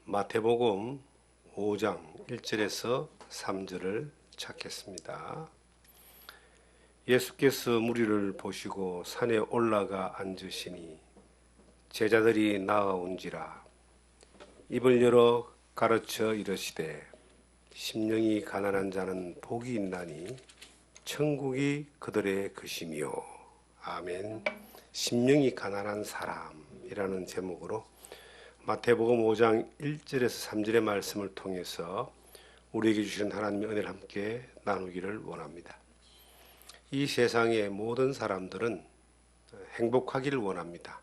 마태복음 5장 1절에서 3절을 찾겠습니다. 예수께서 무리를 보시고 산에 올라가 앉으시니 제자들이 나아온지라. 입을 열어 가르쳐 이르시되 심령이 가난한 자는 복이 있나니 천국이 그들의 것이며. 아멘. 심령이 가난한 사람이라는 제목으로 마태복음 5장 1절에서 3절의 말씀을 통해서 우리에게 주신 하나님의 은혜를 함께 나누기를 원합니다. 이 세상의 모든 사람들은 행복하기를 원합니다.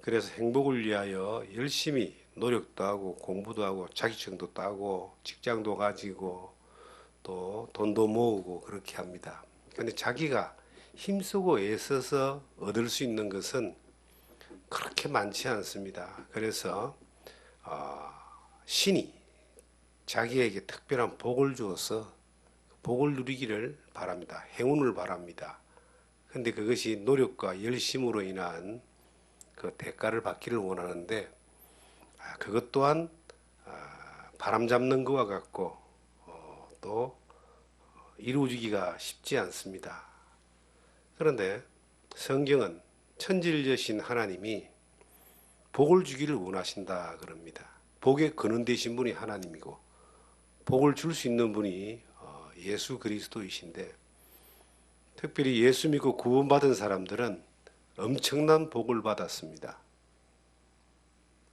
그래서 행복을 위하여 열심히 노력도 하고 공부도 하고 자격증도 따고 직장도 가지고 또 돈도 모으고 그렇게 합니다. 그런데 자기가 힘쓰고 애써서 얻을 수 있는 것은 그렇게 많지 않습니다. 그래서 신이 자기에게 특별한 복을 주어서 복을 누리기를 바랍니다. 행운을 바랍니다. 그런데 그것이 노력과 열심으로 인한 그 대가를 받기를 원하는데 그것 또한 바람 잡는 것과 같고 또 이루어지기가 쉽지 않습니다. 그런데 성경은 천지를 하나님이 복을 주기를 원하신다 그럽니다. 복의 근원 되신 분이 하나님이고 복을 줄 수 있는 분이 예수 그리스도이신데, 특별히 예수 믿고 구원받은 사람들은 엄청난 복을 받았습니다.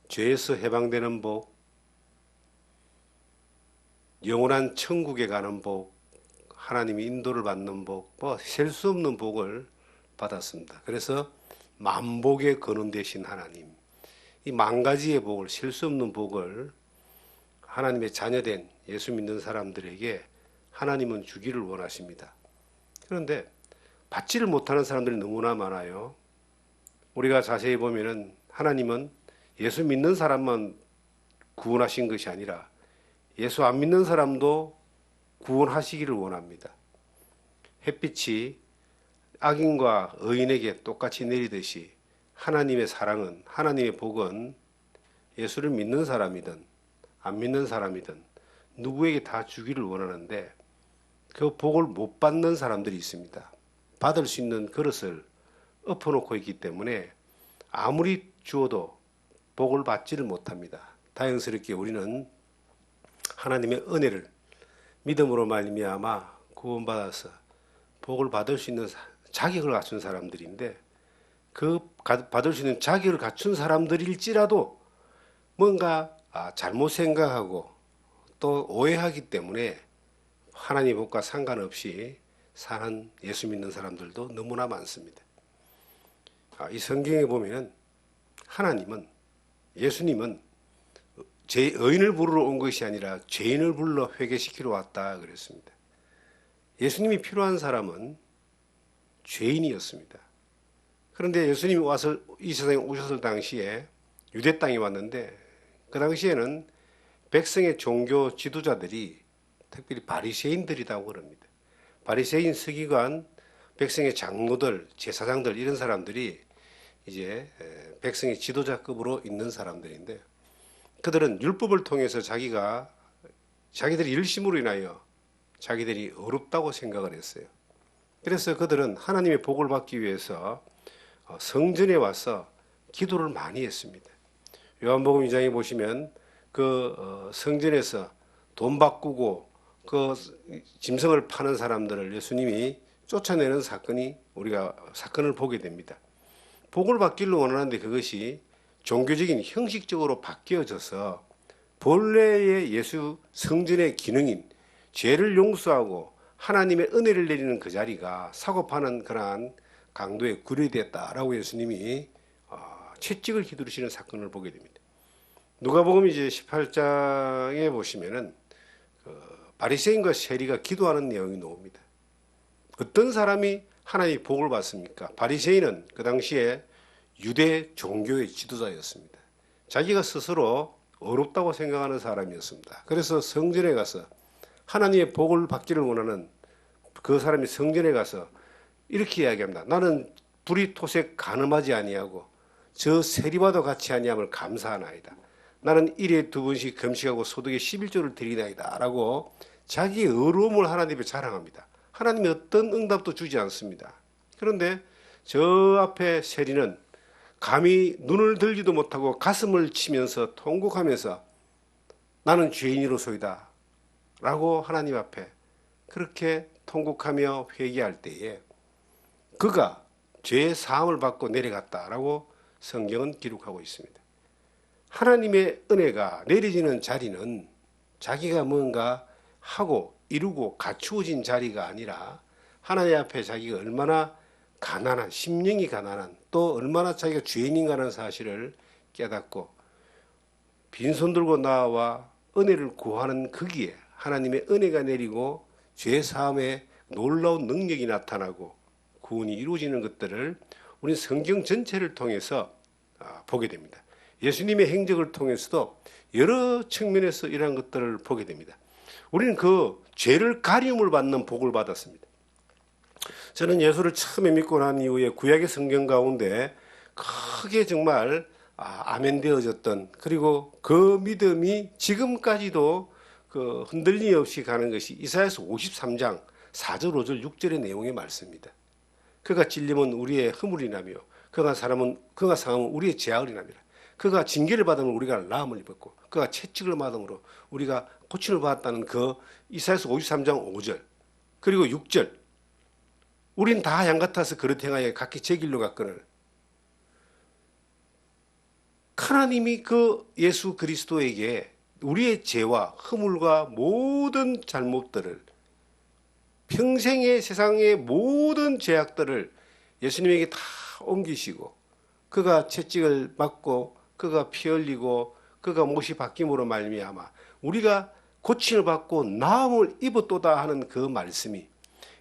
죄에서 해방되는 복, 영원한 천국에 가는 복, 하나님이 인도를 받는 복, 셀 수 없는 복을 받았습니다. 그래서 만복의 근원 되신 하나님, 이 만 가지의 복을, 셀 수 없는 복을 하나님의 자녀된 예수 믿는 사람들에게 하나님은 주기를 원하십니다. 그런데 받지를 못하는 사람들이 너무나 많아요. 우리가 자세히 보면은 하나님은 예수 믿는 사람만 구원하신 것이 아니라 예수 안 믿는 사람도 구원하시기를 원합니다. 햇빛이 악인과 의인에게 똑같이 내리듯이 하나님의 사랑은, 하나님의 복은 예수를 믿는 사람이든 안 믿는 사람이든 누구에게 다 주기를 원하는데 그 복을 못 받는 사람들이 있습니다. 받을 수 있는 그릇을 엎어놓고 있기 때문에 아무리 주어도 복을 받지를 못합니다. 다행스럽게 우리는 하나님의 은혜를 믿음으로 말미암아 구원받아서 복을 받을 수 있는 자격을 갖춘 사람들인데, 그 받을 수 있는 자격을 갖춘 사람들일지라도 뭔가 잘못 생각하고 또 오해하기 때문에 하나님의 복과 상관없이 사는 예수 믿는 사람들도 너무나 많습니다. 이 성경에 보면 하나님은, 예수님은 의인을 부르러 온 것이 아니라 죄인을 불러 회개시키러 왔다 그랬습니다. 예수님이 필요한 사람은 죄인이었습니다. 그런데 예수님이 와서 이 세상에 오셨을 당시에 유대 땅에 왔는데, 그 당시에는 백성의 종교 지도자들이 특별히 바리새인들이라고 그럽니다. 바리새인, 서기관, 백성의 장로들, 제사장들, 이런 사람들이 이제 백성의 지도자급으로 있는 사람들인데, 그들은 율법을 통해서 자기들이 열심으로 인하여 자기들이 어렵다고 생각을 했어요. 그래서 그들은 하나님의 복을 받기 위해서 성전에 와서 기도를 많이 했습니다. 요한복음 2장에 보시면 그 성전에서 돈 바꾸고 그 짐승을 파는 사람들을 예수님이 쫓아내는 우리가 사건을 보게 됩니다. 복을 받기를 원하는데 그것이 종교적인 형식적으로 바뀌어져서 본래의 예수 성전의 기능인 죄를 용서하고 하나님의 은혜를 내리는 그 자리가 사고파는 그러한 강도에 구려됐다라고 예수님이 채찍을 휘두르시는 사건을 보게 됩니다. 누가복음 이제 18장에 보시면은 바리새인과 세리가 기도하는 내용이 나옵니다. 어떤 사람이 하나님의 복을 받습니까? 바리새인은 그 당시에 유대 종교의 지도자였습니다. 자기가 스스로 어렵다고 생각하는 사람이었습니다. 그래서 성전에 가서 하나님의 복을 받기를 원하는 그 사람이 성전에 가서 이렇게 이야기합니다. 나는 불이 토색 가늠하지 아니하고 저 세리와도 같이 아니함을 감사하나이다. 나는 일에 2번씩 금식하고 소득의 11조를 드리나이다 라고 자기의 어려움을 하나님께 자랑합니다. 하나님이 어떤 응답도 주지 않습니다. 그런데 저 앞에 세리는 감히 눈을 들지도 못하고 가슴을 치면서 통곡하면서 나는 죄인이로소이다 라고 하나님 앞에 그렇게 통곡하며 회개할 때에 그가 죄의 사함을 받고 내려갔다라고 성경은 기록하고 있습니다. 하나님의 은혜가 내려지는 자리는 자기가 뭔가 하고 이루고 갖추어진 자리가 아니라 하나님 앞에 자기가 얼마나 가난한, 심령이 가난한, 또 얼마나 자기가 죄인인가라는 사실을 깨닫고 빈손 들고 나와 은혜를 구하는 거기에 하나님의 은혜가 내리고 죄 사함에 놀라운 능력이 나타나고 구원이 이루어지는 것들을 우리 성경 전체를 통해서 보게 됩니다. 예수님의 행적을 통해서도 여러 측면에서 이러한 것들을 보게 됩니다. 우리는 그 죄를 가리움을 받는 복을 받았습니다. 저는 예수를 처음에 믿고 난 이후에 구약의 성경 가운데 크게 정말 아멘되어졌던, 그리고 그 믿음이 지금까지도 그 흔들림이 없이 가는 것이 이사야서 53장 4절 5절 6절의 내용의 말씀입니다. 그가 찔림은 우리의 허물이라며 그가 상함은 우리의 죄악이라니라. 그가 징계를 받으면 우리가 나음을 입었고 그가 채찍을 받음으로 우리가 고침을 받았다는 그 이사야서 53장 5절 그리고 6절, 우린 다 양 같아서 그릇 행하여 각기 제 길로 갔거늘. 하나님이 그 예수 그리스도에게 우리의 죄와 허물과 모든 잘못들을, 평생의 세상의 모든 죄악들을 예수님에게 다 옮기시고 그가 채찍을 맞고 그가 피 흘리고 그가 못이 바뀜으로 말미암아 우리가 고침을 받고 나음을 입었도다 하는 그 말씀이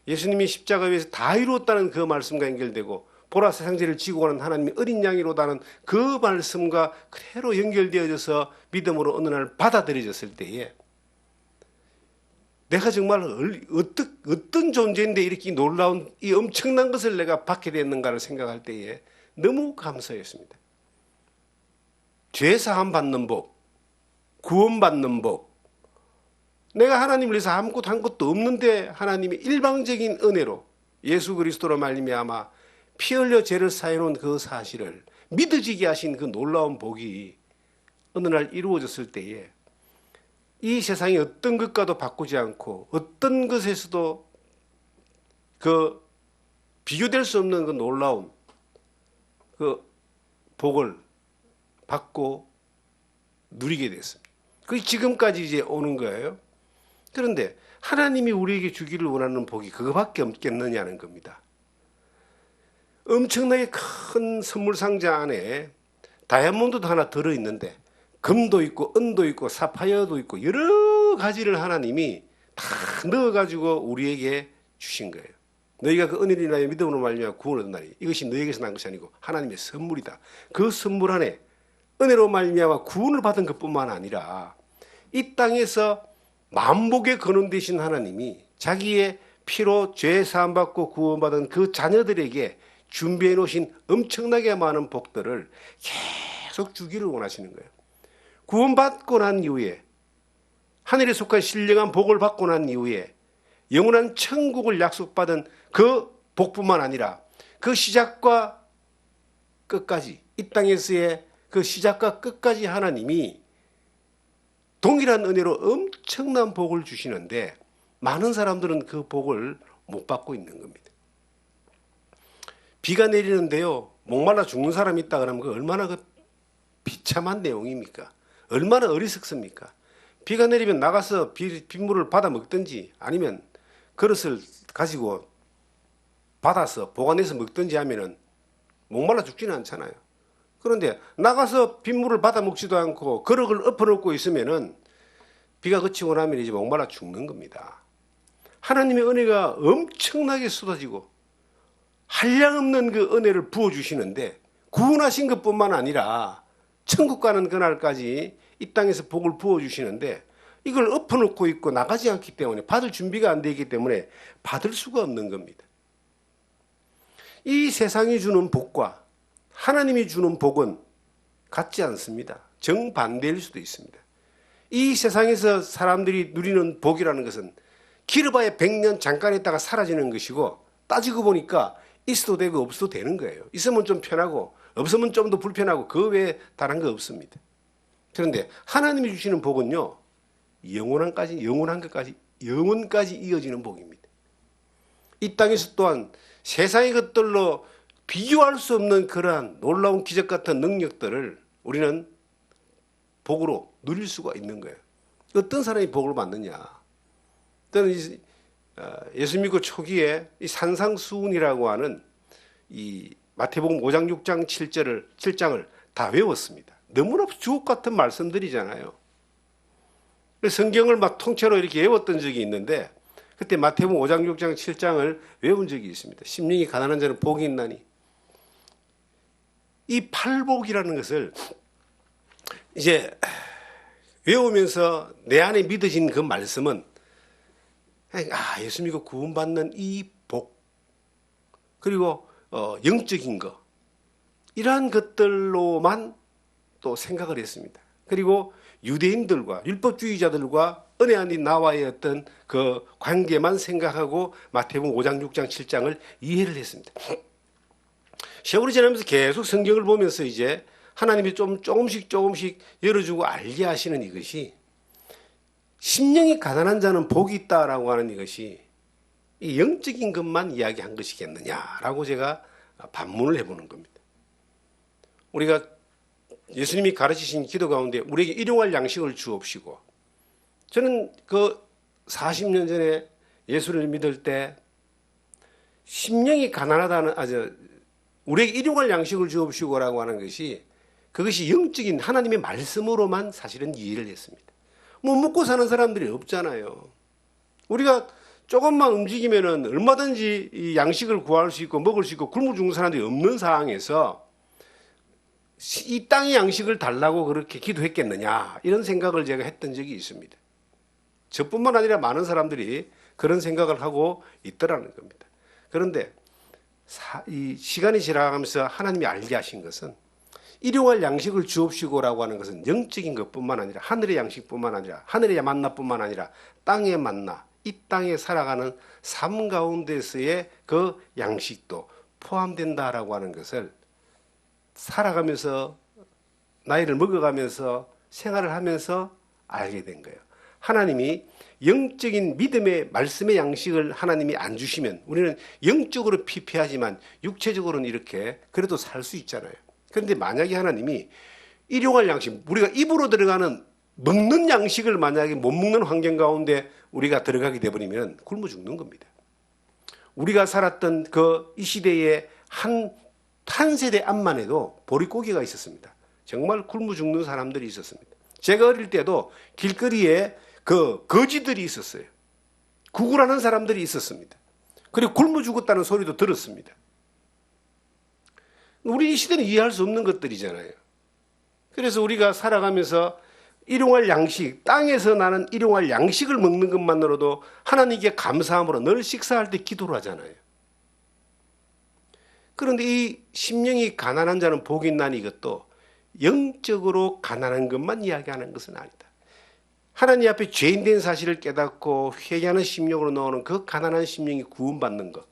예수님이 십자가 위에서 다 이루었다는 그 말씀과 연결되고 보라 세상 죄를 지고 가는 하나님이 어린 양이로다는 그 말씀과 그대로 연결되어져서 믿음으로 어느 날 받아들여졌을 때에 내가 정말 어떤 존재인데 이렇게 놀라운 이 엄청난 것을 내가 받게 됐는가를 생각할 때에 너무 감사했습니다. 죄사함 받는 복, 구원받는 복, 내가 하나님을 위해서 아무것도 한 것도 없는데 하나님이 일방적인 은혜로 예수 그리스도로 말미암아 피 흘려 죄를 사해놓은 그 사실을 믿어지게 하신 그 놀라운 복이 어느 날 이루어졌을 때에 이 세상의 어떤 것과도 바꾸지 않고 어떤 것에서도 그 비교될 수 없는 그 놀라운 그 복을 받고 누리게 됐습니다. 그게 지금까지 이제 오는 거예요. 그런데 하나님이 우리에게 주기를 원하는 복이 그거밖에 없겠느냐는 겁니다. 엄청나게 큰 선물 상자 안에 다이아몬드도 하나 들어있는데 금도 있고 은도 있고 사파이어도 있고 여러 가지를 하나님이 다 넣어가지고 우리에게 주신 거예요. 너희가 그 은혜를 인하여 믿음으로 말미암아 구원을 얻나니 이것이 너희에게서 난 것이 아니고 하나님의 선물이다. 그 선물 안에 은혜로 말미암아 구원을 받은 것뿐만 아니라 이 땅에서 만복의 근원 되신 하나님이 자기의 피로 죄 사함 받고 구원받은 그 자녀들에게 준비해 놓으신 엄청나게 많은 복들을 계속 주기를 원하시는 거예요. 구원받고 난 이후에 하늘에 속한 신령한 복을 받고 난 이후에 영원한 천국을 약속받은 그 복뿐만 아니라 그 시작과 끝까지 이 땅에서의 그 시작과 끝까지 하나님이 동일한 은혜로 엄청난 복을 주시는데 많은 사람들은 그 복을 못 받고 있는 겁니다. 비가 내리는데요, 목말라 죽는 사람이 있다 그러면 그 얼마나 그 비참한 내용입니까? 얼마나 어리석습니까? 비가 내리면 나가서 빗물을 받아 먹든지 아니면 그릇을 가지고 받아서 보관해서 먹든지 하면은 목말라 죽지는 않잖아요. 그런데 나가서 빗물을 받아 먹지도 않고 그릇을 엎어놓고 있으면은 비가 그치고 나면 이제 목말라 죽는 겁니다. 하나님의 은혜가 엄청나게 쏟아지고 한량없는 그 은혜를 부어주시는데 구원하신 것뿐만 아니라 천국 가는 그날까지 이 땅에서 복을 부어주시는데 이걸 엎어놓고 있고 나가지 않기 때문에 받을 준비가 안 되기 때문에 받을 수가 없는 겁니다. 이 세상이 주는 복과 하나님이 주는 복은 같지 않습니다. 정반대일 수도 있습니다. 이 세상에서 사람들이 누리는 복이라는 것은 길어봐야 100년 잠깐 있다가 사라지는 것이고, 따지고 보니까 있어도 되고 없어도 되는 거예요. 있으면 좀 편하고 없으면 좀 더 불편하고 그 외에 다른 거 없습니다. 그런데 하나님이 주시는 복은요, 영원한 것까지 이어지는 복입니다. 이 땅에서 또한 세상의 것들로 비교할 수 없는 그러한 놀라운 기적 같은 능력들을 우리는 복으로 누릴 수가 있는 거예요. 어떤 사람이 복을 받느냐? 저는 예수 믿고 초기에 이 산상수훈이라고 하는 이 마태복음 5장, 6장, 7장을 다 외웠습니다. 너무나 주옥 같은 말씀들이잖아요. 성경을 막 통째로 이렇게 외웠던 적이 있는데, 그때 마태복음 5장, 6장, 7장을 외운 적이 있습니다. 심령이 가난한 자는 복이 있나니. 이 팔복이라는 것을 이제 외우면서 내 안에 믿어진 그 말씀은, 예수 믿고 구원받는 이 복, 그리고 영적인 것, 이러한 것들로만 또 생각을 했습니다. 그리고 유대인들과 율법주의자들과 은혜 안인 나와의 어떤 그 관계만 생각하고 마태복음 5장, 6장, 7장을 이해를 했습니다. 세월이 지나면서 계속 성경을 보면서 이제 하나님이 조금씩 열어주고 알게 하시는 이것이, 심령이 가난한 자는 복이 있다라고 하는 이것이 이 영적인 것만 이야기한 것이겠느냐라고 제가 반문을 해보는 겁니다. 우리가 예수님이 가르치신 기도 가운데 우리에게 일용할 양식을 주옵시고, 저는 그 40년 전에 예수를 믿을 때 심령이 가난하다는, 우리에게 일용할 양식을 주옵시고라고 하는 것이, 그것이 영적인 하나님의 말씀으로만 사실은 이해를 했습니다. 뭐 먹고 사는 사람들이 없잖아요. 우리가 조금만 움직이면은 얼마든지 이 양식을 구할 수 있고 먹을 수 있고 굶어 죽는 사람들이 없는 상황에서 이 땅의 양식을 달라고 그렇게 기도했겠느냐, 이런 생각을 제가 했던 적이 있습니다. 저뿐만 아니라 많은 사람들이 그런 생각을 하고 있더라는 겁니다. 그런데 이 시간이 지나가면서 하나님이 알게 하신 것은, 일용할 양식을 주옵시고라고 하는 것은 영적인 것뿐만 아니라 하늘의 양식뿐만 아니라 하늘의 만나뿐만 아니라 땅의 만나, 이 땅에 살아가는 삶 가운데서의 그 양식도 포함된다라고 하는 것을 살아가면서, 나이를 먹어가면서 생활을 하면서 알게 된 거예요. 하나님이 영적인 믿음의 말씀의 양식을 하나님이 안 주시면 우리는 영적으로 피폐하지만 육체적으로는 이렇게 그래도 살 수 있잖아요. 그런데 만약에 하나님이 일용할 양식, 우리가 입으로 들어가는 먹는 양식을 만약에 못 먹는 환경 가운데 우리가 들어가게 되버리면 굶어 죽는 겁니다. 우리가 살았던 그 이 시대의 한 세대 앞만 해도 보릿고개가 있었습니다. 정말 굶어 죽는 사람들이 있었습니다. 제가 어릴 때도 길거리에 그 거지들이 있었어요. 구걸하는 사람들이 있었습니다. 그리고 굶어 죽었다는 소리도 들었습니다. 우리 이 시대는 이해할 수 없는 것들이잖아요. 그래서 우리가 살아가면서 일용할 양식, 땅에서 나는 일용할 양식을 먹는 것만으로도 하나님께 감사함으로 늘 식사할 때 기도를 하잖아요. 그런데 이 심령이 가난한 자는 복이 있나니, 이것도 영적으로 가난한 것만 이야기하는 것은 아니다. 하나님 앞에 죄인된 사실을 깨닫고 회개하는 심령으로 나오는 그 가난한 심령이 구원받는 것,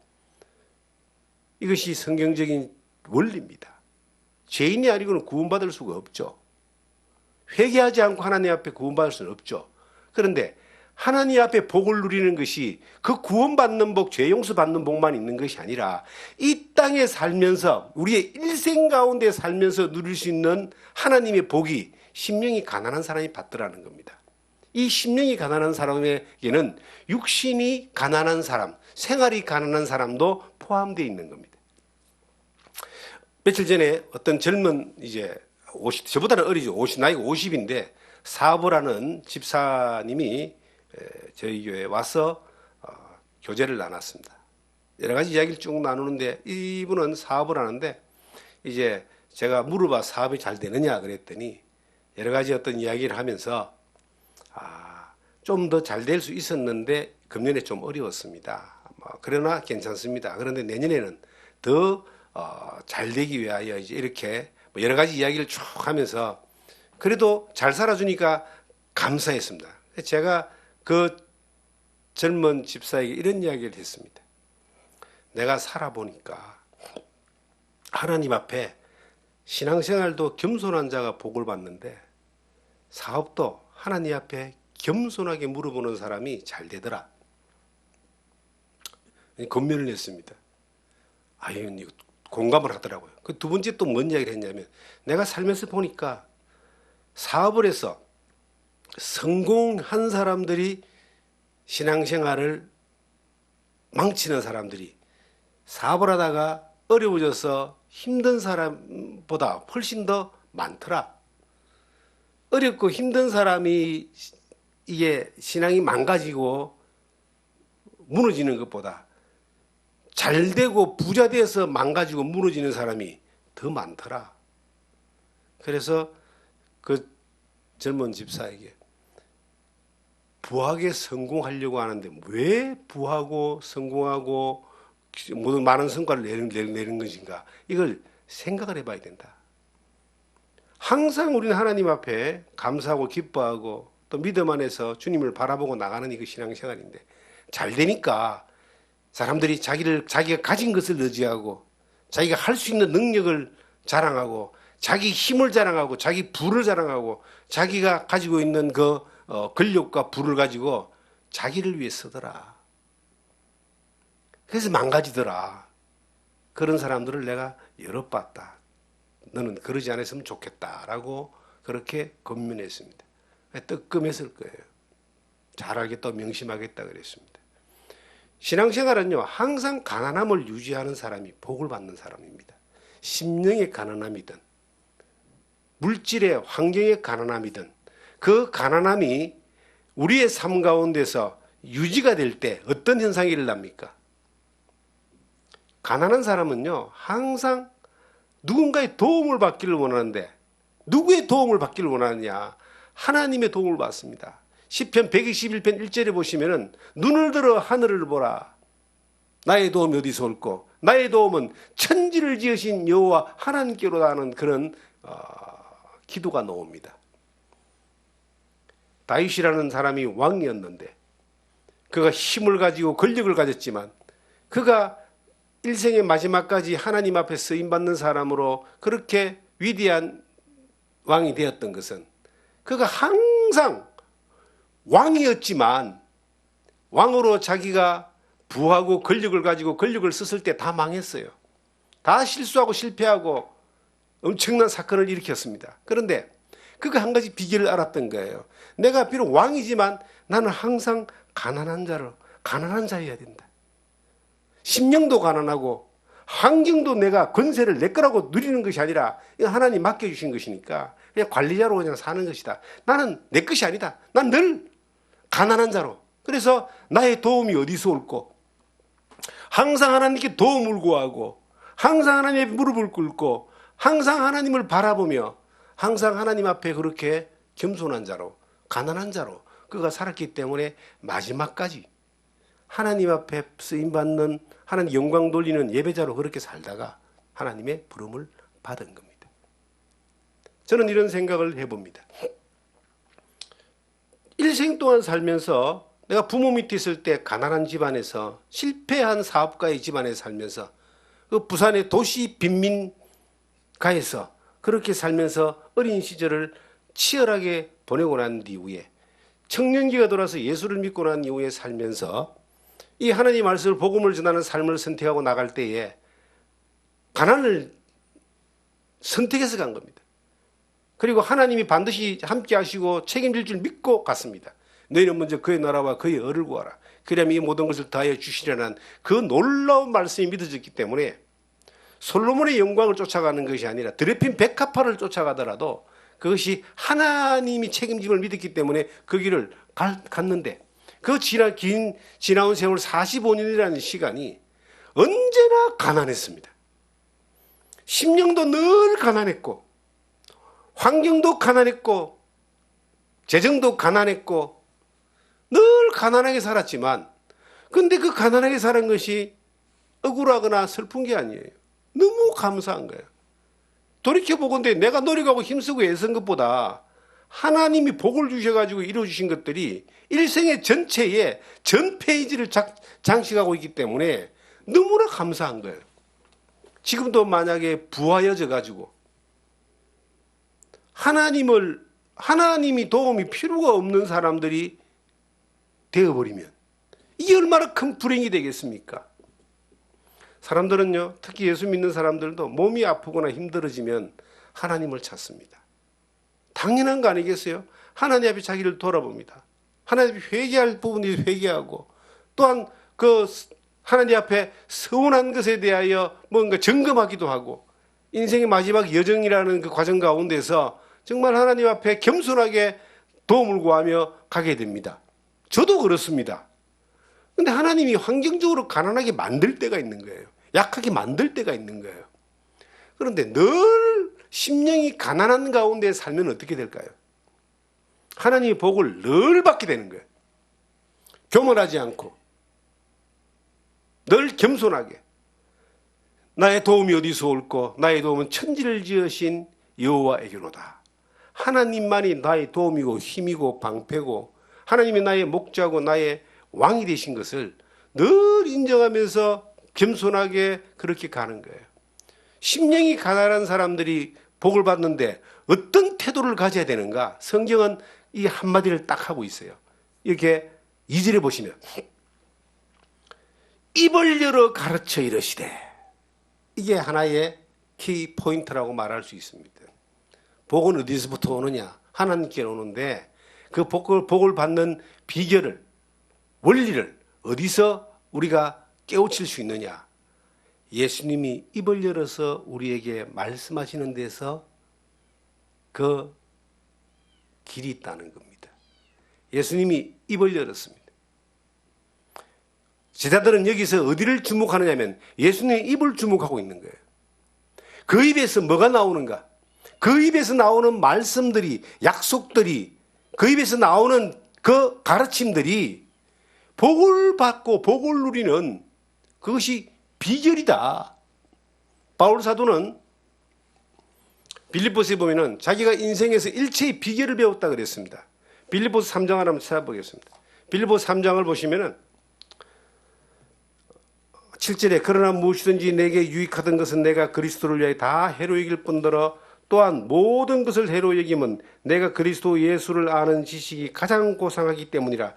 이것이 성경적인 원리입니다. 죄인이 아니고는 구원받을 수가 없죠. 회개하지 않고 하나님 앞에 구원받을 수는 없죠. 그런데 하나님 앞에 복을 누리는 것이 그 구원받는 복, 죄 용서받는 복만 있는 것이 아니라 이 땅에 살면서 우리의 일생 가운데 살면서 누릴 수 있는 하나님의 복이 심령이 가난한 사람이 받더라는 겁니다. 이 심령이 가난한 사람에게는 육신이 가난한 사람, 생활이 가난한 사람도 포함되어 있는 겁니다. 며칠 전에 어떤 젊은 저보다는 어리죠. 나이가 50인데 사보라는 집사님이 저희 교회에 와서 교제를 나눴습니다. 여러 가지 이야기를 쭉 나누는데, 이분은 사업을 하는데 이제 제가 물어봐 사업이 잘 되느냐 그랬더니 여러 가지 어떤 이야기를 하면서 좀 더 잘 될 수 있었는데 금년에 좀 어려웠습니다. 그러나 괜찮습니다. 그런데 내년에는 더 잘 되기 위하여 이제 이렇게 여러 가지 이야기를 쭉 하면서 그래도 잘 살아주니까 감사했습니다. 제가 그 젊은 집사에게 이런 이야기를 했습니다. 내가 살아보니까 하나님 앞에 신앙생활도 겸손한 자가 복을 받는데 사업도 하나님 앞에 겸손하게 물어보는 사람이 잘 되더라. 권면을 했습니다. 아유, 공감을 하더라고요. 그 두 번째 또 뭔 이야기를 했냐면 내가 살면서 보니까 사업을 해서 성공한 사람들이 신앙생활을 망치는 사람들이 사업을 하다가 어려워져서 힘든 사람보다 훨씬 더 많더라. 어렵고 힘든 사람이 이게 신앙이 망가지고 무너지는 것보다 잘 되고 부자 돼서 망가지고 무너지는 사람이 더 많더라. 그래서 그 젊은 집사에게 부하게 성공하려고 하는데 왜 부하고 성공하고 모든 많은 성과를 내는 것인가? 이걸 생각을 해봐야 된다. 항상 우리는 하나님 앞에 감사하고 기뻐하고 또 믿음 안에서 주님을 바라보고 나가는 이거 신앙생활인데 잘 되니까 사람들이 자기가 가진 것을 의지하고 자기가 할 수 있는 능력을 자랑하고 자기 힘을 자랑하고 자기 부를 자랑하고 자기가 가지고 있는 그 권력과 부를 가지고 자기를 위해 쓰더라. 그래서 망가지더라. 그런 사람들을 내가 여러 봤다. 너는 그러지 않았으면 좋겠다라고 그렇게 권면했습니다. 뜨끔했을 거예요. 잘 알겠다, 명심하겠다 그랬습니다. 신앙생활은요, 항상 가난함을 유지하는 사람이 복을 받는 사람입니다. 심령의 가난함이든 물질의 환경의 가난함이든 그 가난함이 우리의 삶 가운데서 유지가 될 때 어떤 현상이 일어납니까? 가난한 사람은요, 항상 누군가의 도움을 받기를 원하는데 누구의 도움을 받기를 원하느냐? 하나님의 도움을 받습니다. 시편 121편 1절에 보시면은 눈을 들어 하늘을 보라. 나의 도움이 어디서 올꼬? 나의 도움은 천지를 지으신 여호와 하나님께로다 하는 그런 기도가 나옵니다. 다윗이라는 사람이 왕이었는데 그가 힘을 가지고 권력을 가졌지만 그가 일생의 마지막까지 하나님 앞에 쓰임받는 사람으로 그렇게 위대한 왕이 되었던 것은 그가 항상 왕이었지만 왕으로 자기가 부하고 권력을 가지고 권력을 썼을 때 다 망했어요. 다 실수하고 실패하고 엄청난 사건을 일으켰습니다. 그런데 그가 한 가지 비결을 알았던 거예요. 내가 비록 왕이지만 나는 항상 가난한 자여야 된다. 심령도 가난하고 환경도 내가 권세를 내 거라고 누리는 것이 아니라 하나님 맡겨주신 것이니까 그냥 관리자로 그냥 사는 것이다. 나는 내 것이 아니다. 난 늘 가난한 자로. 그래서 나의 도움이 어디서 올꼬? 항상 하나님께 도움을 구하고 항상 하나님의 무릎을 꿇고 항상 하나님을 바라보며 항상 하나님 앞에 그렇게 겸손한 자로 가난한 자로 그가 살았기 때문에 마지막까지 하나님 앞에 쓰임받는 하나님 영광 돌리는 예배자로 그렇게 살다가 하나님의 부름을 받은 겁니다. 저는 이런 생각을 해봅니다. 일생 동안 살면서 내가 부모 밑에 있을 때 가난한 집안에서 실패한 사업가의 집안에 살면서 그 부산의 도시 빈민가에서 그렇게 살면서 어린 시절을 치열하게 보내고 난 이후에 청년기가 돌아서 예수를 믿고 난 이후에 살면서 이 하나님 말씀을 복음을 전하는 삶을 선택하고 나갈 때에 가난을 선택해서 간 겁니다. 그리고 하나님이 반드시 함께 하시고 책임질 줄 믿고 갔습니다. 너희는 먼저 그의 나라와 그의 의를 구하라. 그러면 이 모든 것을 다해 주시려는 그 놀라운 말씀이 믿어졌기 때문에 솔로몬의 영광을 쫓아가는 것이 아니라 드레핀 백합화를 쫓아가더라도 그것이 하나님이 책임짐을 믿었기 때문에 그 길을 갔는데 그 지나온 세월 45년이라는 시간이 언제나 가난했습니다. 심령도 늘 가난했고 환경도 가난했고 재정도 가난했고 늘 가난하게 살았지만 근데 그 가난하게 살은 것이 억울하거나 슬픈 게 아니에요. 너무 감사한 거예요. 돌이켜보건대 내가 노력하고 힘쓰고 애쓴 것보다 하나님이 복을 주셔가지고 이루어주신 것들이 일생의 전체에 전 페이지를 장식하고 있기 때문에 너무나 감사한 거예요. 지금도 만약에 부하여져가지고 하나님이 도움이 필요가 없는 사람들이 되어버리면 이게 얼마나 큰 불행이 되겠습니까? 사람들은요, 특히 예수 믿는 사람들도 몸이 아프거나 힘들어지면 하나님을 찾습니다. 당연한 거 아니겠어요? 하나님 앞에 자기를 돌아봅니다. 하나님 앞에 회개할 부분이 회개하고, 또한 그 하나님 앞에 서운한 것에 대하여 뭔가 점검하기도 하고, 인생의 마지막 여정이라는 그 과정 가운데서 정말 하나님 앞에 겸손하게 도움을 구하며 가게 됩니다. 저도 그렇습니다. 근데 하나님이 환경적으로 가난하게 만들 때가 있는 거예요. 약하게 만들 때가 있는 거예요. 그런데 늘 심령이 가난한 가운데 살면 어떻게 될까요? 하나님의 복을 늘 받게 되는 거예요. 교만하지 않고 늘 겸손하게, 나의 도움이 어디서 올꼬? 나의 도움은 천지를 지으신 여호와에게로다. 하나님만이 나의 도움이고 힘이고 방패고 하나님이 나의 목자고 나의 왕이 되신 것을 늘 인정하면서 겸손하게 그렇게 가는 거예요. 심령이 가난한 사람들이 복을 받는데 어떤 태도를 가져야 되는가? 성경은 이 한마디를 딱 하고 있어요. 이렇게 2절에 보시면 입을 열어 가르쳐 이르시되, 이게 하나의 키 포인트라고 말할 수 있습니다. 복은 어디서부터 오느냐? 하나님께 오는데 그 복을 받는 비결을, 원리를 어디서 우리가 깨우칠 수 있느냐? 예수님이 입을 열어서 우리에게 말씀하시는 데서 그 길이 있다는 겁니다. 예수님이 입을 열었습니다. 제자들은 여기서 어디를 주목하느냐면 예수님의 입을 주목하고 있는 거예요. 그 입에서 뭐가 나오는가? 그 입에서 나오는 말씀들이, 약속들이, 그 입에서 나오는 그 가르침들이 복을 받고 복을 누리는 그것이 비결이다. 바울 사도는 빌립보서에 보면은 자기가 인생에서 일체의 비결을 배웠다 그랬습니다. 빌립보서 3장을 한번 찾아보겠습니다. 빌립보서 3장을 보시면은 7절에 그러나 무엇이든지 내게 유익하던 것은 내가 그리스도를 위하여 다 해로 여길 뿐더러 또한 모든 것을 해로 여김은 내가 그리스도 예수를 아는 지식이 가장 고상하기 때문이라.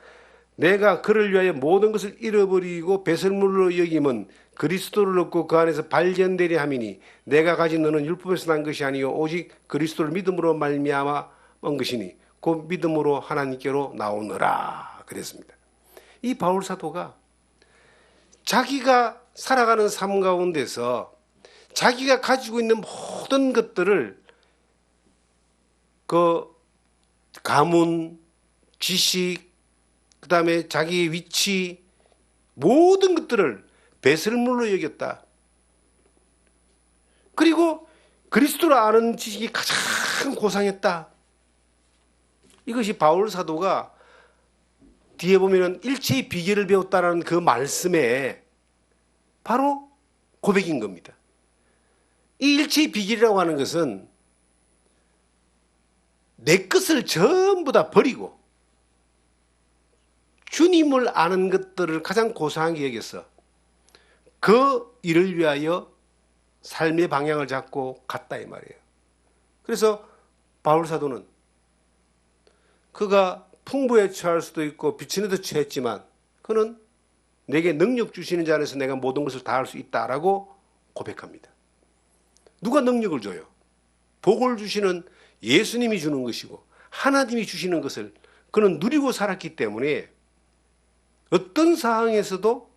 내가 그를 위하여 모든 것을 잃어버리고 배설물로 여김은 그리스도를 얻고 그 안에서 발견되려 함이니 내가 가진 너는 율법에서 난 것이 아니요 오직 그리스도를 믿음으로 말미암아 얻은 것이니 그 믿음으로 하나님께로 나오느라 그랬습니다. 이 바울 사도가 자기가 살아가는 삶 가운데서 자기가 가지고 있는 모든 것들을 그 가문, 지식, 그 다음에 자기의 위치, 모든 것들을 배설물로 여겼다. 그리고 그리스도를 아는 지식이 가장 고상했다. 이것이 바울 사도가 뒤에 보면은 일체의 비결을 배웠다라는 그 말씀에 바로 고백인 겁니다. 이 일체의 비결이라고 하는 것은 내 것을 전부 다 버리고 주님을 아는 것들을 가장 고상하게 여겼어. 그 일을 위하여 삶의 방향을 잡고 갔다 이 말이에요. 그래서 바울 사도는 그가 풍부에 처할 수도 있고 비천에도 처했지만 그는 내게 능력 주시는 자 안에서 내가 모든 것을 다 할 수 있다라고 고백합니다. 누가 능력을 줘요? 복을 주시는 예수님이 주는 것이고 하나님이 주시는 것을 그는 누리고 살았기 때문에 어떤 상황에서도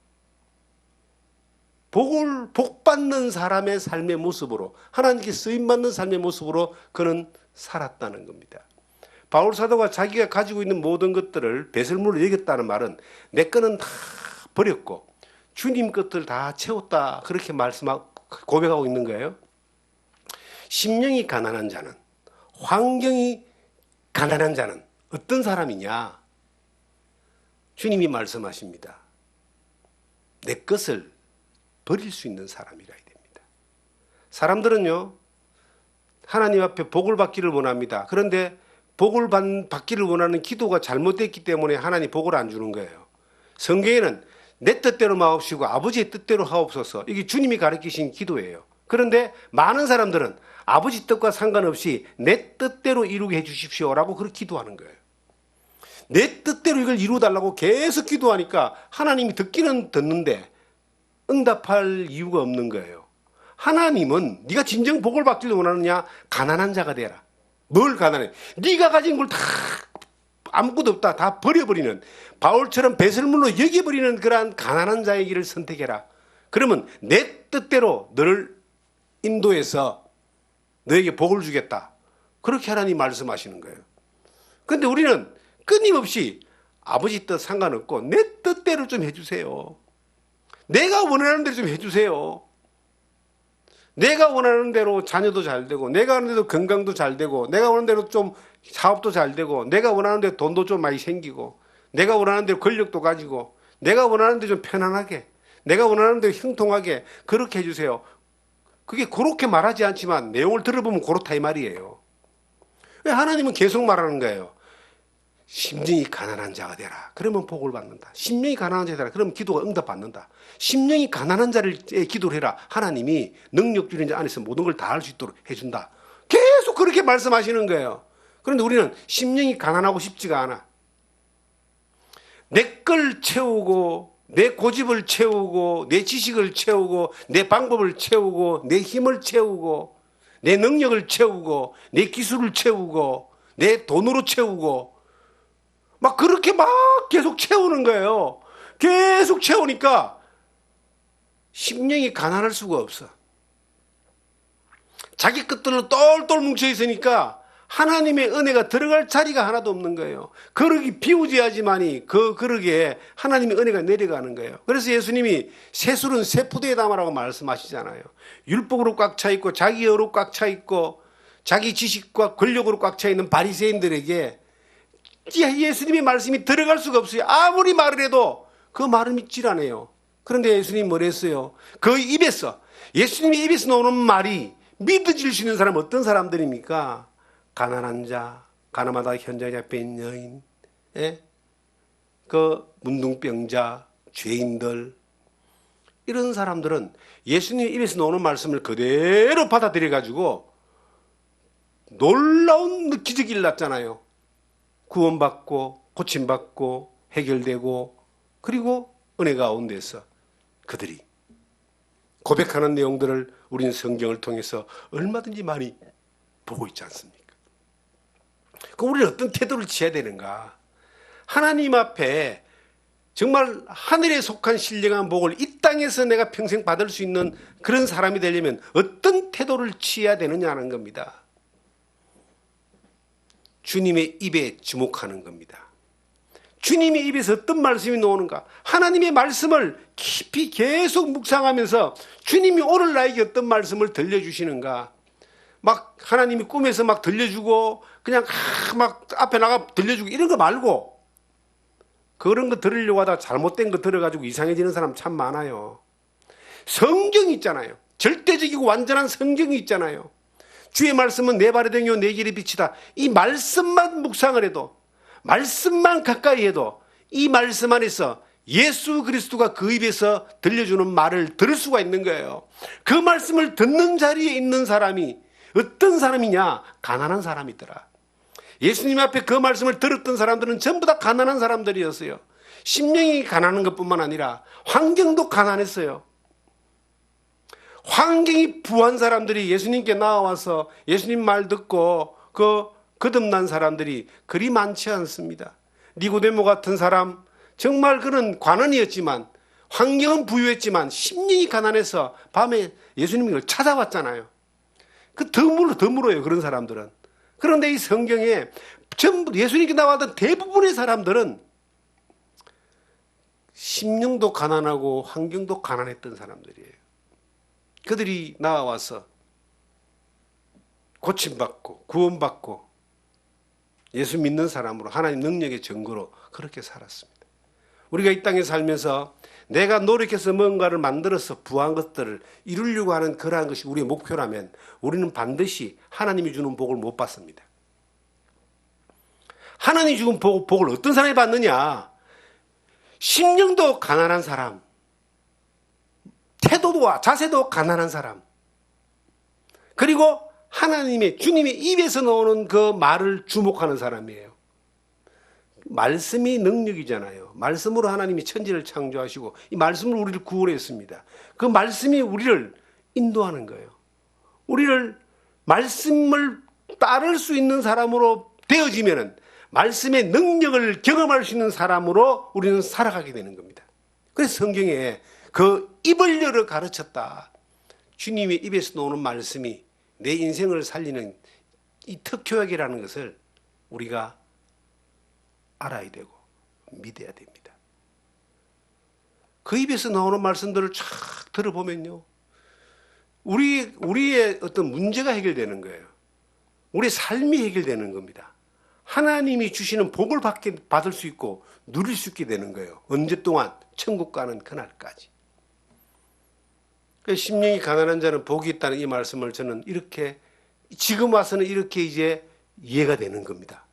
복받는 사람의 삶의 모습으로, 하나님께 쓰임받는 삶의 모습으로 그는 살았다는 겁니다. 바울 사도가 자기가 가지고 있는 모든 것들을 배설물로 여겼다는 말은 내 거는 다 버렸고 주님 것들 다 채웠다, 그렇게 고백하고 있는 거예요. 심령이 가난한 자는, 환경이 가난한 자는 어떤 사람이냐? 주님이 말씀하십니다. 내 것을 버릴 수 있는 사람이라 됩니다. 사람들은요, 하나님 앞에 복을 받기를 원합니다. 그런데 복을 받기를 원하는 기도가 잘못됐기 때문에 하나님 복을 안 주는 거예요. 성경에는 내 뜻대로 마옵시고 아버지의 뜻대로 하옵소서. 이게 주님이 가르치신 기도예요. 그런데 많은 사람들은 아버지 뜻과 상관없이 내 뜻대로 이루게 해주십시오라고 그렇게 기도하는 거예요. 내 뜻대로 이걸 이루어달라고 계속 기도하니까 하나님이 듣기는 듣는데 응답할 이유가 없는 거예요. 하나님은 네가 진정 복을 받기를 원하느냐? 가난한 자가 되라. 뭘 가난해? 네가 가진 걸 다 아무것도 없다 다 버려버리는, 바울처럼 배설물로 여겨버리는 그러한 가난한 자의 길을 선택해라. 그러면 내 뜻대로 너를 인도해서 너에게 복을 주겠다. 그렇게 하나님 말씀하시는 거예요. 그런데 우리는 끊임없이 아버지 뜻 상관없고 내 뜻대로 좀 해주세요. 내가 원하는 대로 좀 해주세요. 내가 원하는 대로 자녀도 잘 되고, 내가 원하는 대로 건강도 잘 되고, 내가 원하는 대로 좀 사업도 잘 되고, 내가 원하는 대로 돈도 좀 많이 생기고, 내가 원하는 대로 권력도 가지고, 내가 원하는 대로 좀 편안하게, 내가 원하는 대로 형통하게 그렇게 해주세요. 그게 그렇게 말하지 않지만 내용을 들어보면 그렇다 이 말이에요. 왜 하나님은 계속 말하는 거예요. 심령이 가난한 자가 되라. 그러면 복을 받는다. 심령이 가난한 자가 되라. 그러면 기도가 응답받는다. 심령이 가난한 자를 기도를 해라. 하나님이 능력 주는 자 안에서 모든 걸 다 할 수 있도록 해준다. 계속 그렇게 말씀하시는 거예요. 그런데 우리는 심령이 가난하고 싶지가 않아. 내 걸 채우고, 내 고집을 채우고, 내 지식을 채우고, 내 방법을 채우고, 내 힘을 채우고, 내 능력을 채우고, 내 기술을 채우고, 내 돈으로 채우고, 막 그렇게 막 계속 채우는 거예요. 계속 채우니까 심령이 가난할 수가 없어. 자기 것들로 똘똘 뭉쳐 있으니까 하나님의 은혜가 들어갈 자리가 하나도 없는 거예요. 그릇이 비우지야지만이 그 그릇에 하나님의 은혜가 내려가는 거예요. 그래서 예수님이 세술은 세 포도에 담아라고 말씀하시잖아요. 율법으로 꽉 차 있고 자기 여로 꽉 차 있고 자기 지식과 권력으로 꽉 차 있는 바리새인들에게 예수님의 말씀이 들어갈 수가 없어요. 아무리 말을 해도 그 말을 믿질 않아요. 그런데 예수님이 뭘 했어요? 그 입에서, 예수님의 입에서 나오는 말이 믿어질 수 있는 사람은 어떤 사람들입니까? 가난한 자, 가나마다 현장에 잡혀 있는 여인, 그 문둥병자, 죄인들, 이런 사람들은 예수님의 입에서 나오는 말씀을 그대로 받아들여가지고 놀라운 기적이 일어났잖아요. 구원받고 고침받고 해결되고, 그리고 은혜 가운데서 그들이 고백하는 내용들을 우리는 성경을 통해서 얼마든지 많이 보고 있지 않습니까? 그럼 우리는 어떤 태도를 취해야 되는가? 하나님 앞에 정말 하늘에 속한 신령한 복을 이 땅에서 내가 평생 받을 수 있는 그런 사람이 되려면 어떤 태도를 취해야 되느냐는 겁니다. 주님의 입에 주목하는 겁니다. 주님의 입에서 어떤 말씀이 나오는가? 하나님의 말씀을 깊이 계속 묵상하면서 주님이 오늘 나에게 어떤 말씀을 들려주시는가? 막 하나님이 꿈에서 막 들려주고 그냥 막 앞에 나가 들려주고 이런 거 말고, 그런 거 들으려고 하다가 잘못된 거 들어가지고 이상해지는 사람 참 많아요. 성경이 있잖아요. 절대적이고 완전한 성경이 있잖아요. 주의 말씀은 내 발의 등이요 내 길의 빛이다. 이 말씀만 묵상을 해도, 말씀만 가까이 해도 이 말씀 안에서 예수 그리스도가 그 입에서 들려주는 말을 들을 수가 있는 거예요. 그 말씀을 듣는 자리에 있는 사람이 어떤 사람이냐? 가난한 사람이더라. 예수님 앞에 그 말씀을 들었던 사람들은 전부 다 가난한 사람들이었어요. 심령이 가난한 것뿐만 아니라 환경도 가난했어요. 환경이 부한 사람들이 예수님께 나와서 예수님 말 듣고 거듭난 사람들이 그리 많지 않습니다. 니고데모 같은 사람, 정말 그는 관원이었지만 환경은 부유했지만 심령이 가난해서 밤에 예수님을 찾아왔잖아요. 그 드물어요, 그런 사람들은. 그런데 이 성경에 전부 예수님께 나왔던 대부분의 사람들은 심령도 가난하고 환경도 가난했던 사람들이에요. 그들이 나와서 고침받고 구원받고 예수 믿는 사람으로 하나님 능력의 증거로 그렇게 살았습니다. 우리가 이 땅에 살면서 내가 노력해서 뭔가를 만들어서 부한 것들을 이루려고 하는 그러한 것이 우리의 목표라면 우리는 반드시 하나님이 주는 복을 못 받습니다. 하나님이 주신 복을 어떤 사람이 받느냐? 심령도 가난한 사람, 태도와 자세도 가난한 사람, 그리고 하나님의 주님의 입에서 나오는 그 말을 주목하는 사람이에요. 말씀이 능력이잖아요. 말씀으로 하나님이 천지를 창조하시고 이 말씀으로 우리를 구원했습니다. 그 말씀이 우리를 인도하는 거예요. 우리를 말씀을 따를 수 있는 사람으로 되어지면은 말씀의 능력을 경험할 수 있는 사람으로 우리는 살아가게 되는 겁니다. 그래서 성경에 그 입을 열어 가르쳤다. 주님의 입에서 나오는 말씀이 내 인생을 살리는 이 특효약이라는 것을 우리가 알아야 되고 믿어야 됩니다. 그 입에서 나오는 말씀들을 쫙 들어보면요, 우리의 어떤 문제가 해결되는 거예요. 우리의 삶이 해결되는 겁니다. 하나님이 주시는 복을 받을 수 있고 누릴 수 있게 되는 거예요. 언제 동안? 천국 가는 그날까지. 심령이 가난한 자는 복이 있다는 이 말씀을 저는 이렇게 지금 와서는 이렇게 이제 이해가 되는 겁니다.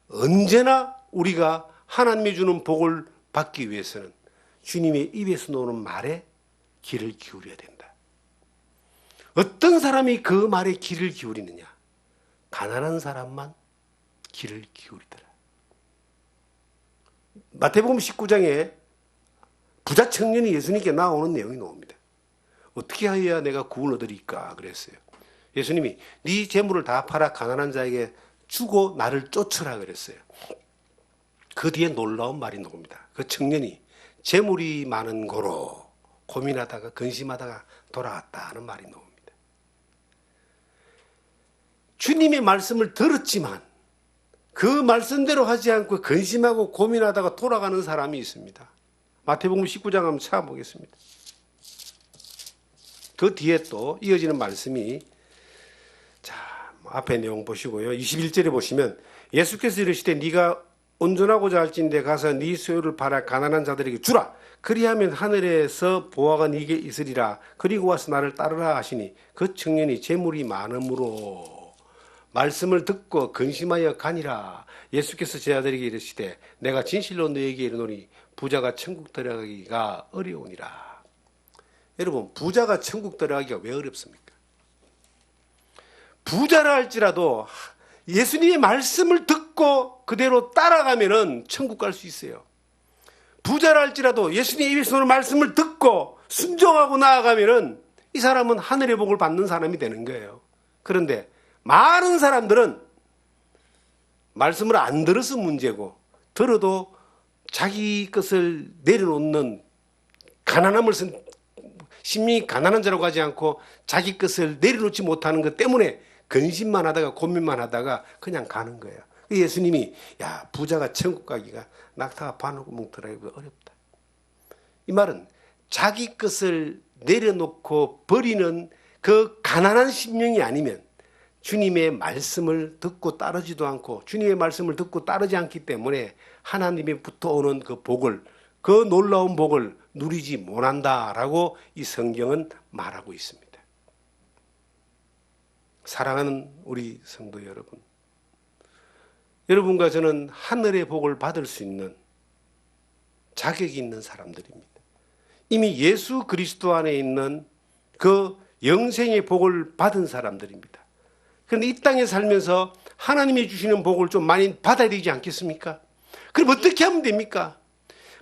언제나 우리가 하나님이 주는 복을 받기 위해서는 주님의 입에서 나오는 말에 귀를 기울여야 된다. 어떤 사람이 그 말에 귀를 기울이느냐? 가난한 사람만 귀를 기울이더라. 마태복음 19장에 부자 청년이 예수님께 나오는 내용이 나옵니다. 어떻게 하여야 내가 구원 얻으리까 그랬어요. 예수님이 네 재물을 다 팔아 가난한 자에게 주고 나를 쫓으라 그랬어요. 그 뒤에 놀라운 말이 나옵니다. 그 청년이 재물이 많은 고로 고민하다가 근심하다가 돌아왔다는 말이 나옵니다. 주님의 말씀을 들었지만 그 말씀대로 하지 않고 근심하고 고민하다가 돌아가는 사람이 있습니다. 마태복음 19장 한번 찾아보겠습니다. 그 뒤에 또 이어지는 말씀이, 자, 앞에 내용 보시고요. 21절에 보시면 예수께서 이르시되 네가 온전하고자 할진대 가서 네 소유를 팔아 가난한 자들에게 주라. 그리하면 하늘에서 보화가 네게 있으리라. 그리고 와서 나를 따르라 하시니 그 청년이 재물이 많음으로 말씀을 듣고 근심하여 가니라. 예수께서 제자들에게 이르시되 내가 진실로 너에게 이르노니 부자가 천국 들어가기가 어려우니라. 여러분, 부자가 천국 들어가기가 왜 어렵습니까? 부자라 할지라도 예수님의 말씀을 듣고 그대로 따라가면은 천국 갈 수 있어요. 부자라 할지라도 예수님의 입에서 오는 말씀을 듣고 순종하고 나아가면은 이 사람은 하늘의 복을 받는 사람이 되는 거예요. 그런데 많은 사람들은 말씀을 안 들어서 문제고, 들어도 자기 것을 내려놓는 가난함을 심령이 가난한 자라고 하지 않고 자기 것을 내려놓지 못하는 것 때문에 근심만 하다가 고민만 하다가 그냥 가는 거예요. 예수님이 야, 부자가 천국 가기가 낙타가 바늘구멍 들어가기가 어렵다. 이 말은 자기 것을 내려놓고 버리는 그 가난한 심령이 아니면 주님의 말씀을 듣고 따르지도 않고 주님의 말씀을 듣고 따르지 않기 때문에 하나님의부터 오는 그 복을, 그 놀라운 복을 누리지 못한다라고 이 성경은 말하고 있습니다. 사랑하는 우리 성도 여러분, 여러분과 저는 하늘의 복을 받을 수 있는 자격이 있는 사람들입니다. 이미 예수 그리스도 안에 있는 그 영생의 복을 받은 사람들입니다. 그런데 이 땅에 살면서 하나님이 주시는 복을 좀 많이 받아야 되지 않겠습니까? 그럼 어떻게 하면 됩니까?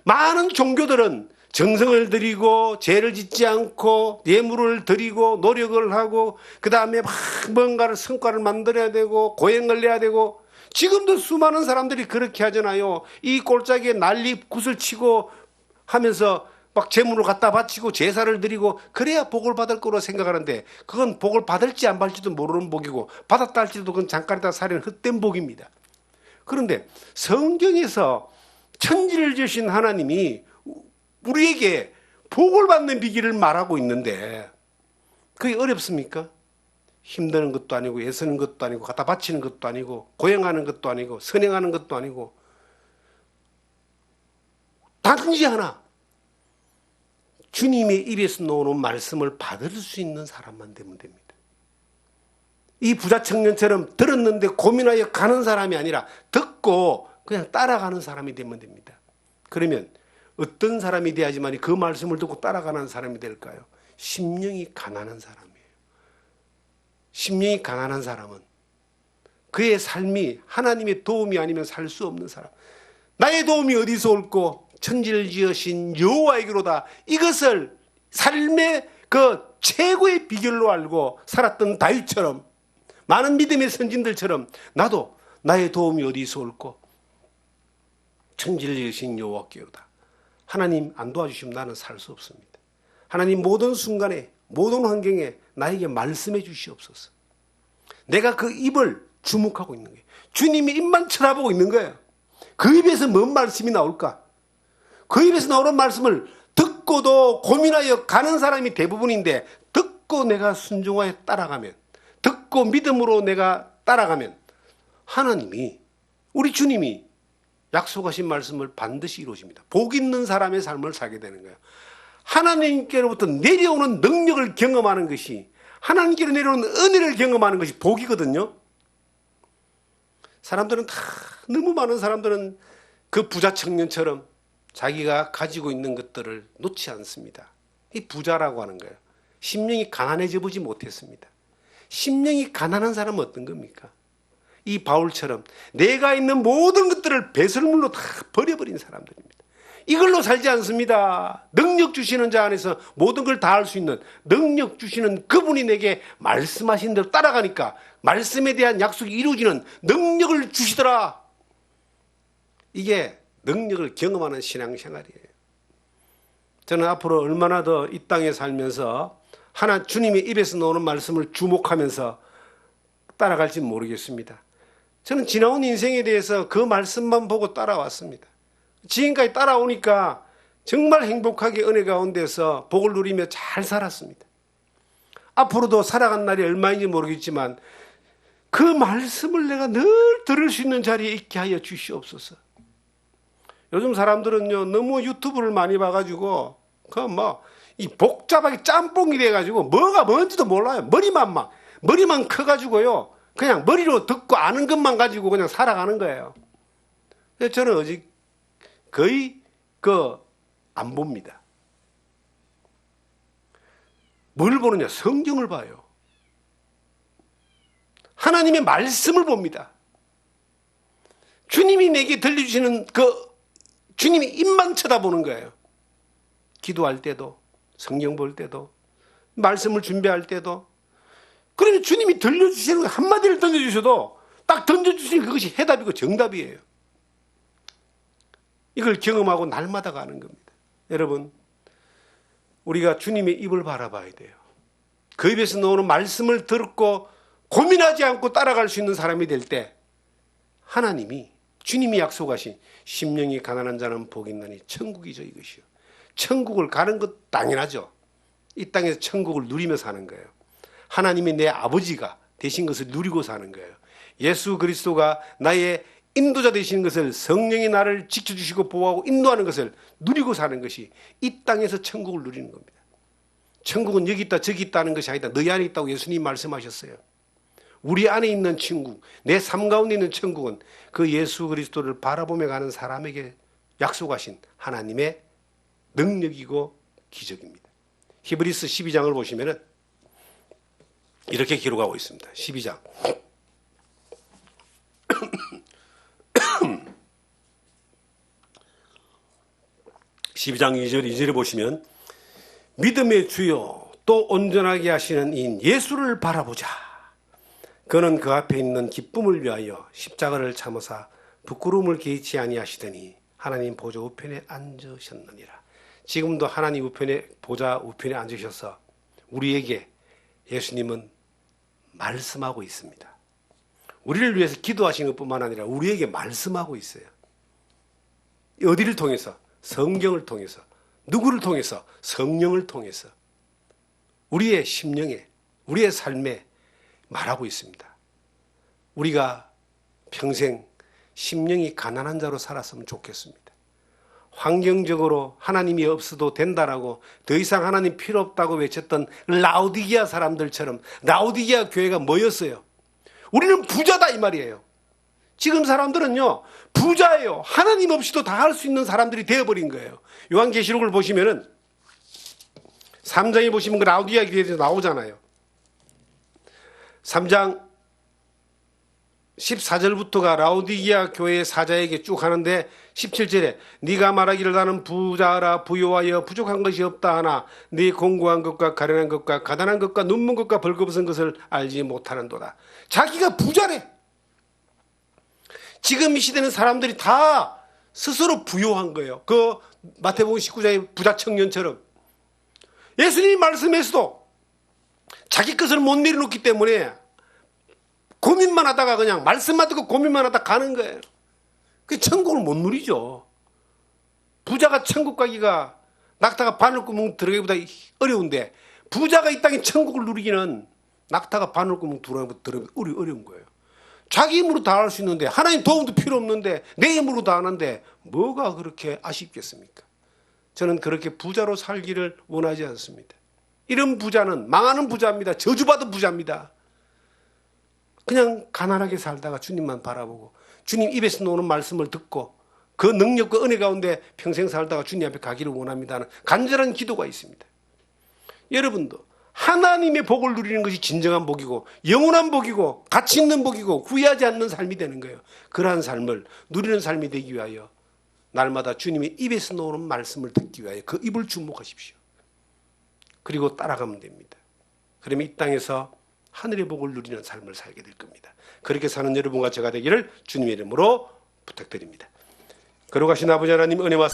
많은 종교들은 정성을 들이고 죄를 짓지 않고 예물을 드리고 노력을 하고 그 다음에 막 뭔가를 성과를 만들어야 되고 고행을 내야 되고, 지금도 수많은 사람들이 그렇게 하잖아요. 이 골짜기에 난리 굿을 치고 하면서 막 재물을 갖다 바치고 제사를 드리고 그래야 복을 받을 거로 생각하는데, 그건 복을 받을지 안 받을지도 모르는 복이고 받았다 할지도 그건 잠깐 있다 사려는 헛된 복입니다. 그런데 성경에서 천지를 지으신 하나님이 우리에게 복을 받는 비결을 말하고 있는데 그게 어렵습니까? 힘드는 것도 아니고 애쓰는 것도 아니고 갖다 바치는 것도 아니고 고행하는 것도 아니고 선행하는 것도 아니고 단지 하나, 주님의 입에서 나오는 말씀을 받을 수 있는 사람만 되면 됩니다. 이 부자 청년처럼 들었는데 고민하여 가는 사람이 아니라 듣고 그냥 따라가는 사람이 되면 됩니다. 그러면 어떤 사람이 돼야지만 그 말씀을 듣고 따라가는 사람이 될까요? 심령이 가난한 사람이에요. 심령이 가난한 사람은 그의 삶이 하나님의 도움이 아니면 살 수 없는 사람. 나의 도움이 어디서 올꼬? 천지를 지으신 여호와에게로다. 이것을 삶의 그 최고의 비결로 알고 살았던 다윗처럼, 많은 믿음의 선진들처럼 나도 나의 도움이 어디서 올꼬? 천지를 지으신 여호와께로다. 하나님 안 도와주시면 나는 살 수 없습니다. 하나님 모든 순간에 모든 환경에 나에게 말씀해 주시옵소서. 내가 그 입을 주목하고 있는 거예요. 주님이 입만 쳐다보고 있는 거예요. 그 입에서 뭔 말씀이 나올까? 그 입에서 나오는 말씀을 듣고도 고민하여 가는 사람이 대부분인데, 듣고 내가 순종하여 따라가면, 듣고 믿음으로 내가 따라가면 하나님이, 우리 주님이 약속하신 말씀을 반드시 이루어집니다. 복 있는 사람의 삶을 살게 되는 거예요. 하나님께로부터 내려오는 능력을 경험하는 것이, 하나님께로 내려오는 은혜를 경험하는 것이 복이거든요. 사람들은 다, 너무 많은 사람들은 그 부자 청년처럼 자기가 가지고 있는 것들을 놓지 않습니다. 이 부자라고 하는 거예요. 심령이 가난해져 보지 못했습니다. 심령이 가난한 사람은 어떤 겁니까? 이 바울처럼 내가 있는 모든 것들을 배설물로 다 버려버린 사람들입니다. 이걸로 살지 않습니다. 능력 주시는 자 안에서 모든 걸 다 할 수 있는 능력 주시는 그분이 내게 말씀하신 대로 따라가니까 말씀에 대한 약속이 이루어지는 능력을 주시더라. 이게 능력을 경험하는 신앙생활이에요. 저는 앞으로 얼마나 더 이 땅에 살면서 주님의 입에서 나오는 말씀을 주목하면서 따라갈지 모르겠습니다. 저는 지나온 인생에 대해서 그 말씀만 보고 따라왔습니다. 지금까지 따라오니까 정말 행복하게 은혜 가운데서 복을 누리며 잘 살았습니다. 앞으로도 살아간 날이 얼마인지 모르겠지만 그 말씀을 내가 늘 들을 수 있는 자리에 있게 하여 주시옵소서. 요즘 사람들은요, 너무 유튜브를 많이 봐가지고 이 복잡하게 짬뽕이 돼가지고 뭐가 뭔지도 몰라요. 머리만 커가지고요, 그냥 머리로 듣고 아는 것만 가지고 그냥 살아가는 거예요. 저는 아직 거의 안 봅니다. 뭘 보느냐? 성경을 봐요. 하나님의 말씀을 봅니다. 주님이 내게 들려주시는 주님이 입만 쳐다보는 거예요. 기도할 때도, 성경 볼 때도, 말씀을 준비할 때도. 그러면 주님이 들려주시는 거 한마디를 던져주셔도 딱 던져주시는 그것이 해답이고 정답이에요. 이걸 경험하고 날마다 가는 겁니다. 여러분, 우리가 주님의 입을 바라봐야 돼요. 그 입에서 나오는 말씀을 듣고 고민하지 않고 따라갈 수 있는 사람이 될 때 하나님이, 주님이 약속하신 심령이 가난한 자는 복이 있나니 천국이죠, 이것이요. 천국을 가는 것 당연하죠. 이 땅에서 천국을 누리며 사는 거예요. 하나님이 내 아버지가 되신 것을 누리고 사는 거예요. 예수 그리스도가 나의 인도자 되시는 것을, 성령이 나를 지켜주시고 보호하고 인도하는 것을 누리고 사는 것이 이 땅에서 천국을 누리는 겁니다. 천국은 여기 있다 저기 있다는 것이 아니다. 너희 안에 있다고 예수님 말씀하셨어요. 우리 안에 있는 천국, 내 삶 가운데 있는 천국은 그 예수 그리스도를 바라보며 가는 사람에게 약속하신 하나님의 능력이고 기적입니다. 히브리서 12장을 보시면 이렇게 기록하고 있습니다. 12장. 12장 2절에 보시면 믿음의 주요 또 온전하게 하시는 이인 예수를 바라보자. 그는 그 앞에 있는 기쁨을 위하여 십자가를 참으사 부끄러움을 개의치 아니하시더니 하나님 보좌 우편에 앉으셨느니라. 지금도 하나님 보좌 우편에 앉으셔서 우리에게 예수님은 말씀하고 있습니다. 우리를 위해서 기도하시는 것뿐만 아니라 우리에게 말씀하고 있어요. 어디를 통해서? 성경을 통해서. 누구를 통해서? 성령을 통해서. 우리의 심령에, 우리의 삶에 말하고 있습니다. 우리가 평생 심령이 가난한 자로 살았으면 좋겠습니다. 환경적으로 하나님이 없어도 된다라고 더 이상 하나님 필요 없다고 외쳤던 라오디게아 사람들처럼, 라오디게아 교회가 뭐였어요? 우리는 부자다 이 말이에요. 지금 사람들은요, 부자예요. 하나님 없이도 다 할 수 있는 사람들이 되어버린 거예요. 요한계시록을 보시면은 3장에 보시면 그 라우디아 교회에서 나오잖아요. 3장 14절부터가 라우디아 교회의 사자에게 쭉 하는데 17절에 네가 말하기를 나는 부자라 부요하여 부족한 것이 없다 하나 네 공고한 것과 가련한 것과 가난한 것과 눈먼 것과 벌거벗은 것을 알지 못하는도다. 자기가 부자래. 지금 이 시대는 사람들이 다 스스로 부요한 거예요. 그 마태복음 19장의 부자 청년처럼 예수님 말씀에서도 자기 것을 못 내려놓기 때문에 고민만 하다가 그냥 말씀만 듣고 고민만 하다가 가는 거예요. 그 천국을 못 누리죠. 부자가 천국 가기가 낙타가 바늘구멍 들어가기보다 어려운데 부자가 이 땅에 천국을 누리기는 낙타가 바늘구멍 들어가기 어려운 거예요. 자기 힘으로 다 할 수 있는데 하나님 도움도 필요 없는데 내 힘으로 다 하는데 뭐가 그렇게 아쉽겠습니까? 저는 그렇게 부자로 살기를 원하지 않습니다. 이런 부자는 망하는 부자입니다. 저주받은 부자입니다. 그냥 가난하게 살다가 주님만 바라보고 주님 입에서 나오는 말씀을 듣고 그 능력과 은혜 가운데 평생 살다가 주님 앞에 가기를 원합니다 하는 간절한 기도가 있습니다. 여러분도 하나님의 복을 누리는 것이 진정한 복이고 영원한 복이고 가치 있는 복이고 후회하지 않는 삶이 되는 거예요. 그러한 삶을 누리는 삶이 되기 위하여 날마다 주님의 입에서 나오는 말씀을 듣기 위하여 그 입을 주목하십시오. 그리고 따라가면 됩니다. 그러면 이 땅에서 하늘의 복을 누리는 삶을 살게 될 겁니다. 그렇게 사는 여러분과 제가 되기를 주님의 이름으로 부탁드립니다. 거룩하신 아버지 하나님 은혜와